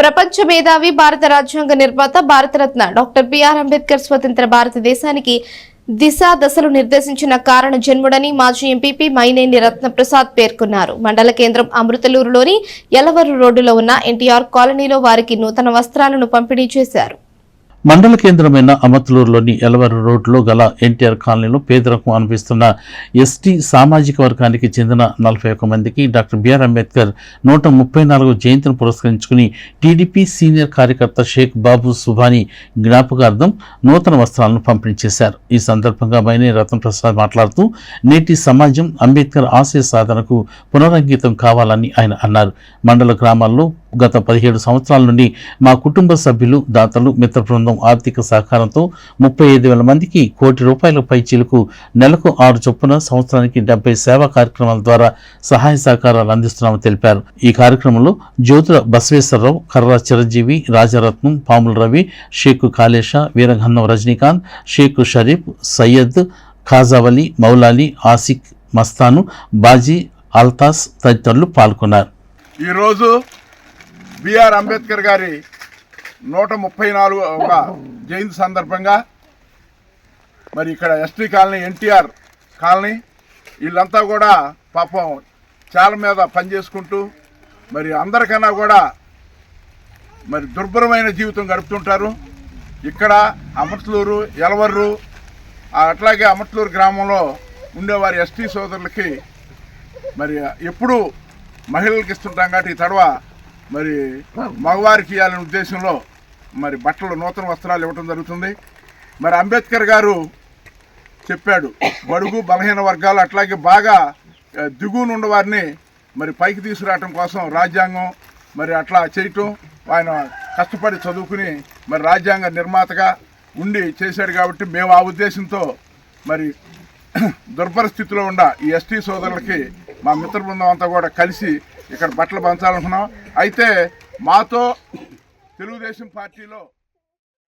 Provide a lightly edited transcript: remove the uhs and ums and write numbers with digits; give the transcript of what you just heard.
ప్రపంచ మేధావి, భారత రాజ్యాంగ నిర్మాత, భారతరత్న డాక్టర్ బిఆర్ అంబేద్కర్ స్వతంత్ర భారతదేశానికి దశలు నిర్దేశించిన కారణ జన్ముడని మాజీ ఎంపీపీ మైనేని రత్నప్రసాద్ పేర్కొన్నారు. మండల కేంద్రం అమృతలూరులోని యలవరు రోడ్డులో ఉన్న ఎన్టీఆర్ కాలనీలో వారికి నూతన వస్త్రాలను పంపిణీ చేశారు. మండల కేంద్రమైన అమర్తలూరులోని యలవరు రోడ్లో గల ఎన్టీఆర్ కాలనీలో పేదరికం అనిపిస్తున్న ఎస్టీ సామాజిక వర్గానికి చెందిన 41 మందికి డాక్టర్ బిఆర్ అంబేద్కర్ 134వ జయంతిని పురస్కరించుకుని టీడీపీ సీనియర్ కార్యకర్త షేక్ బాబు సుభాని జ్ఞాపకార్థం నూతన వస్త్రాలను పంపిణీ చేశారు. ఈ సందర్భంగా మైనేని రత్నప్రసాద్ మాట్లాడుతూ నేటి సమాజం అంబేద్కర్ ఆశయ సాధనకు పునరంకితం కావాలని ఆయన అన్నారు. మండల గ్రామాల్లో గత 17 సంవత్సరాల నుండి మా కుటుంబ సభ్యులు, దాతలు, మిత్ర బృందం ఆర్థిక సహకారంతో 35,000 మందికి ₹1 కోటి పైచీలకు నెలకు 6 చొప్పున సంవత్సరానికి 70 సేవా కార్యక్రమాల ద్వారా సహాయ సహకారాలు అందిస్తున్నామని తెలిపారు. ఈ కార్యక్రమంలో జ్యోతుల బసవేశ్వరరావు, కర్ర చిరంజీవి, రాజరత్నం, పాముల రవి, షేక్ కాళేశ, వీరగన్నం రజనీకాంత్, షేక్ షరీఫ్, సయ్యద్, ఖాజావలి, మౌలాలి, ఆసిక్, మస్తాను, బాజీ, అల్తాస్ తదితరులు పాల్గొన్నారు. ఈరోజు బిఆర్ అంబేద్కర్ గారి 134వ జయంతి సందర్భంగా మరి ఇక్కడ ఎస్టీ కాలనీ, ఎన్టీఆర్ కాలనీ వీళ్ళంతా కూడా పాపం చాలా మీద పనిచేసుకుంటూ మరి అందరికన్నా కూడా మరి దుర్భరమైన జీవితం గడుపుతుంటారు. ఇక్కడ అమర్తలూరు, యలవర్రు, అట్లాగే అమర్తలూరు గ్రామంలో ఉండేవారి ఎస్టీ సోదరులకి మరి ఎప్పుడూ మహిళలకు ఇస్తుంటాం కాబట్టి ఈ తడవ మరి మగవారికి ఇవ్వాలనే ఉద్దేశంలో మరి బట్టలు, నూతన వస్త్రాలు ఇవ్వటం జరుగుతుంది. మరి అంబేద్కర్ గారు చెప్పాడు, బడుగు బలహీన వర్గాలు అట్లాగే బాగా దిగువన ఉన్నవారిని మరి పైకి తీసుకురావటం కోసం రాజ్యాంగం మరి అట్లా చేయటం, ఆయన కష్టపడి చదువుకుని మరి రాజ్యాంగ నిర్మాతగా ఉండి చేశాడు. కాబట్టి మేము ఆ ఉద్దేశంతో మరి దుర్భర స్థితిలో ఉన్న ఈ ఎస్టీ సోదరులకి మా మిత్ర బృందం అంతా కూడా కలిసి ఇక్కడ బట్టలు పంచాలనుకున్నాం. అయితే మాతో తెలుగుదేశం పార్టీలో